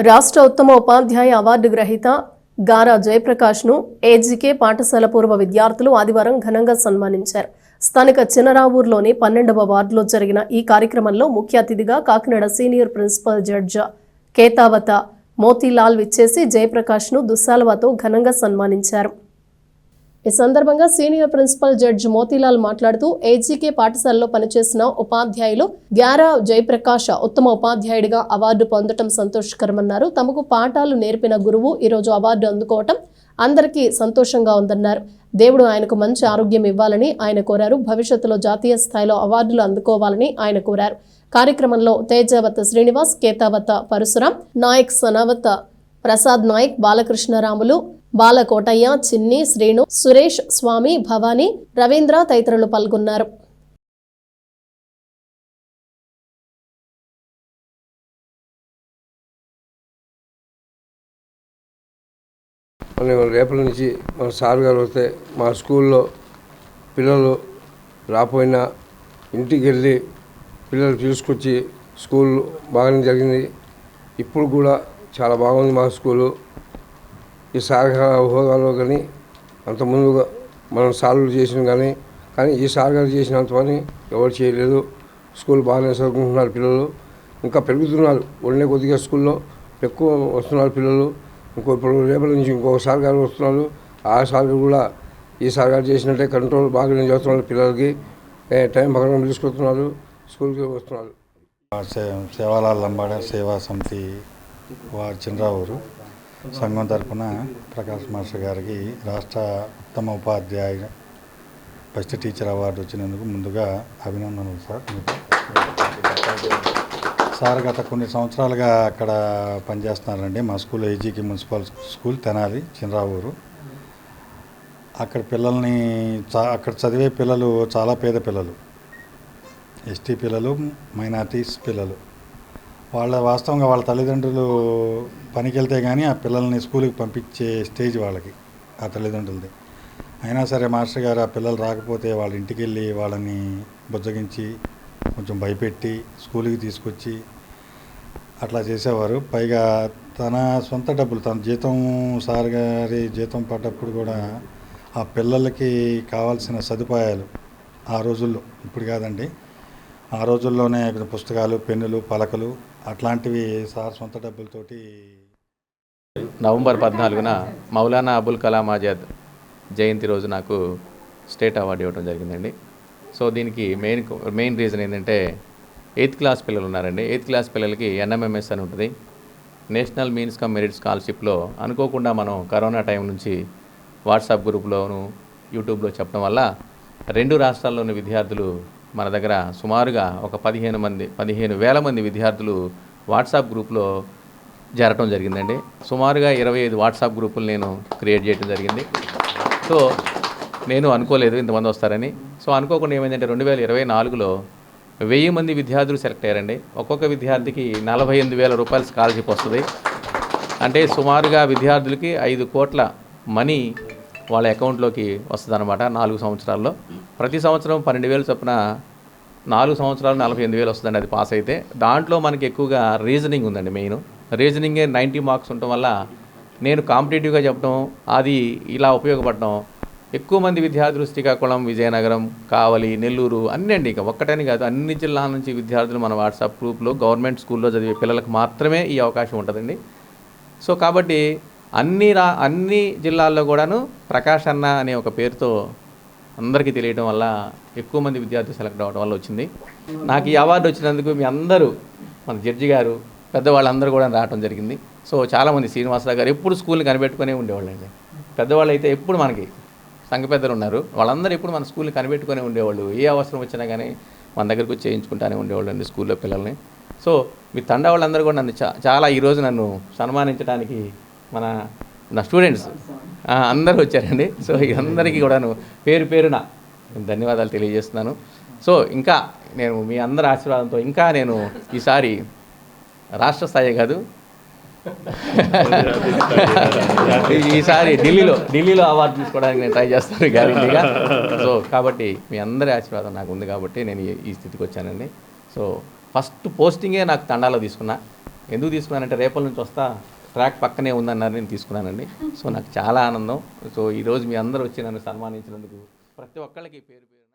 రాష్ట్ర ఉత్తమ ఉపాధ్యాయ అవార్డు గ్రహీత గారా జయప్రకాష్ను ఏజీకే పాఠశాల పూర్వ విద్యార్థులు ఆదివారం ఘనంగా సన్మానించారు. స్థానిక చినరావూరులోని 12వ వార్డులో జరిగిన ఈ కార్యక్రమంలో ముఖ్య అతిథిగా Kakinada senior principal judge Ketavath Motilal విచ్చేసి జయప్రకాష్ను దుస్సాలవాతో ఘనంగా సన్మానించారు. ఈ సందర్భంగా సీనియర్ ప్రిన్సిపల్ జడ్జి మోతీలాల్ మాట్లాడుతూ ఏజీకే పాఠశాలలో పనిచేసిన ఉపాధ్యాయులు గారా జయప్రకాష్ ఉత్తమ ఉపాధ్యాయుడిగా అవార్డు పొందడం సంతోషకరమన్నారు. తమకు పాఠాలు నేర్పిన గురువు ఈరోజు అవార్డు అందుకోవటం అందరికీ సంతోషంగా ఉందన్నారు. దేవుడు ఆయనకు మంచి ఆరోగ్యం ఇవ్వాలని ఆయన కోరారు. భవిష్యత్తులో జాతీయ స్థాయిలో అవార్డులు అందుకోవాలని ఆయన కోరారు. కార్యక్రమంలో తేజావత శ్రీనివాస్, కేతావత పరశురాం నాయక్, సనావత ప్రసాద్ నాయక్, బాలకృష్ణరాములు, బాలకోటయ్య, చిన్ని, శ్రీను, సురేష్, స్వామి, భవానీ, రవీంద్ర తదితరులు పాల్గొన్నారు. రేపటి నుంచి మన సార్ గారు వస్తే మా స్కూల్లో పిల్లలు రాపోయినా ఇంటికి వెళ్ళి పిల్లలు తీసుకొచ్చి స్కూల్ బాగానే జరిగింది. ఇప్పుడు కూడా చాలా బాగుంది మా స్కూలు. ఈ సార్ హోదాలో కానీ అంతకుముందుగా మనం సార్లు చేసిన కానీ ఈ సార్ గారు చేసినంత పని ఎవరు చేయలేదు. స్కూల్ బాగానే చదువుకుంటున్నారు పిల్లలు, ఇంకా పెరుగుతున్నారు. ఒళ్ళే కొద్దిగా స్కూల్లో ఎక్కువ వస్తున్నారు పిల్లలు. ఇప్పుడు రేపటి నుంచి ఇంకొక సార్ గారు వస్తున్నారు. ఆ సార్ గారు కూడా ఈ సార్ గారు చేసినట్టే కంట్రోల్ బాగానే చేస్తున్నారు. పిల్లలకి టైం ప్రకారం తీసుకొస్తున్నారు, స్కూల్కి వస్తున్నారు. సేవాలాల్ లంబాడ సేవా సమితి వారి చినరావూరు సంఘం తరఫున ప్రకాష్ మాస్టర్ గారికి రాష్ట్ర ఉత్తమ ఉపాధ్యాయ బెస్ట్ టీచర్ అవార్డు వచ్చినందుకు ముందుగా అభినందనలు సార్. సార్ గత కొన్ని సంవత్సరాలుగా అక్కడ పనిచేస్తున్నారండి. మా school ఏజీకే municipal school Tenali Chinaravuru. అక్కడ పిల్లల్ని అక్కడ చదివే పిల్లలు చాలా పేద పిల్లలు, ఎస్టీ పిల్లలు, మైనారిటీస్ పిల్లలు. వాస్తవంగా వాళ్ళ తల్లిదండ్రులు పనికి వెళ్తే కానీ ఆ పిల్లల్ని స్కూల్కి పంపించే స్టేజ్ వాళ్ళకి ఆ తల్లిదండ్రులది. అయినా సరే మాస్టర్ గారు ఆ పిల్లలు రాకపోతే వాళ్ళ ఇంటికి వెళ్ళి వాళ్ళని బుజ్జగించి కొంచెం భయపెట్టి స్కూల్కి తీసుకొచ్చి అట్లా చేసేవారు. పైగా తన సొంత డబ్బులు, తన జీతం, సార్ గారి జీతం పడ్డప్పుడు కూడా ఆ పిల్లలకి కావాల్సిన సదుపాయాలు ఆ రోజుల్లో, ఇప్పుడు కాదండి, ఆ రోజుల్లోనే పుస్తకాలు, పెన్నులు, పలకలు అట్లాంటివి సార్ సొంత డబ్బులతోటి. నవంబర్ 14న మౌలానా అబుల్ కలాం ఆజాద్ జయంతి రోజు నాకు స్టేట్ అవార్డు ఇవ్వడం జరిగిందండి. సో దీనికి మెయిన్ రీజన్ ఏంటంటే 8th క్లాస్ పిల్లలు ఉన్నారండి. 8th క్లాస్ పిల్లలకి NMMS అని ఉంటుంది, నేషనల్ మీన్స్ కమ్ మెరిట్ స్కాలర్షిప్లో. అనుకోకుండా మనం కరోనా టైం నుంచి వాట్సాప్ గ్రూప్లోను యూట్యూబ్లో చెప్పడం వల్ల 2 రాష్ట్రాల్లోని విద్యార్థులు మన దగ్గర సుమారుగా ఒక 15,000 మంది విద్యార్థులు వాట్సాప్ గ్రూప్లో చేరటం జరిగిందండి. సుమారుగా 25 వాట్సాప్ గ్రూపులు నేను క్రియేట్ చేయడం జరిగింది. సో నేను అనుకోలేదు ఇంతమంది వస్తారని. సో అనుకోకుండా ఏమైందంటే 2024లో 1000 మంది విద్యార్థులు సెలెక్ట్ అయ్యారండి. ఒక్కొక్క విద్యార్థికి 48,000 రూపాయలు స్కాలర్షిప్ వస్తుంది. అంటే సుమారుగా విద్యార్థులకి 5 కోట్ల మనీ వాళ్ళ అకౌంట్లోకి వస్తుంది అనమాట 4 సంవత్సరాల్లో. ప్రతి సంవత్సరం 12,000 చొప్పున 4 సంవత్సరాలు 48,000 వస్తుందండి అది పాస్ అయితే. దాంట్లో మనకి ఎక్కువగా రీజనింగ్ ఉందండి. మెయిన్ రీజనింగే 90 మార్క్స్ ఉండటం వల్ల నేను కాంపిటేటివ్గా చెప్పడం, అది ఇలా ఉపయోగపడటం. ఎక్కువ మంది విద్యార్థులు శ్రీకాకుళం, విజయనగరం, కావలి, నెల్లూరు అన్నీ అండి, ఇక ఒక్కటని కాదు, అన్ని జిల్లాల నుంచి విద్యార్థులు మన వాట్సాప్ గ్రూప్లో గవర్నమెంట్ స్కూల్లో చదివే పిల్లలకు మాత్రమే ఈ అవకాశం ఉంటుందండి. సో కాబట్టి అన్ని జిల్లాల్లో కూడాను ప్రకాష్ అన్న అనే ఒక పేరుతో అందరికీ తెలియడం వల్ల ఎక్కువ మంది విద్యార్థులు సెలెక్ట్ అవ్వడం వల్ల వచ్చింది. నాకు ఈ అవార్డు వచ్చినందుకు మీ అందరూ, మన జడ్జి గారు, పెద్దవాళ్ళందరూ కూడా రావడం జరిగింది. సో చాలామంది శ్రీనివాసరావు గారు ఎప్పుడు స్కూల్ని కనిపెట్టుకునే ఉండేవాళ్ళండి. పెద్దవాళ్ళు అయితే ఎప్పుడు మనకి సంఘ పెద్దలు ఉన్నారు, వాళ్ళందరూ ఎప్పుడు మన స్కూల్ని కనిపెట్టుకునే ఉండేవాళ్ళు. ఏ అవసరం వచ్చినా కానీ మన దగ్గరకు వచ్చి చేయించుకుంటానే ఉండేవాళ్ళు అండి స్కూల్లో పిల్లల్ని. సో మీ తండా వాళ్ళందరూ కూడా నన్ను చాలా ఈరోజు నన్ను సన్మానించడానికి నా స్టూడెంట్స్ అందరూ వచ్చారండి. సో అందరికీ కూడాను పేరు పేరున ధన్యవాదాలు తెలియజేస్తున్నాను. సో ఇంకా నేను మీ అందరి ఆశీర్వాదంతో ఇంకా నేను ఈసారి రాష్ట్ర స్థాయి కాదు, ఈసారి ఢిల్లీలో అవార్డు తీసుకోవడానికి నేను ట్రై చేస్తాను గ్యారెంటీగా. సో కాబట్టి మీ అందరి ఆశీర్వాదం నాకు ఉంది కాబట్టి నేను ఈ స్థితికి వచ్చానండి. సో ఫస్ట్ పోస్టింగే నాకు తండాలో తీసుకున్నా. ఎందుకు తీసుకున్నానంటే రేపటి నుంచి వస్తా ట్రాక్ పక్కనే ఉందన్నారు, నేను తీసుకున్నానండి. సో నాకు చాలా ఆనందం. సో ఈరోజు మీ అందరూ వచ్చి నన్ను సన్మానించినందుకు ప్రతి ఒక్కళ్ళకి పేరు పేరు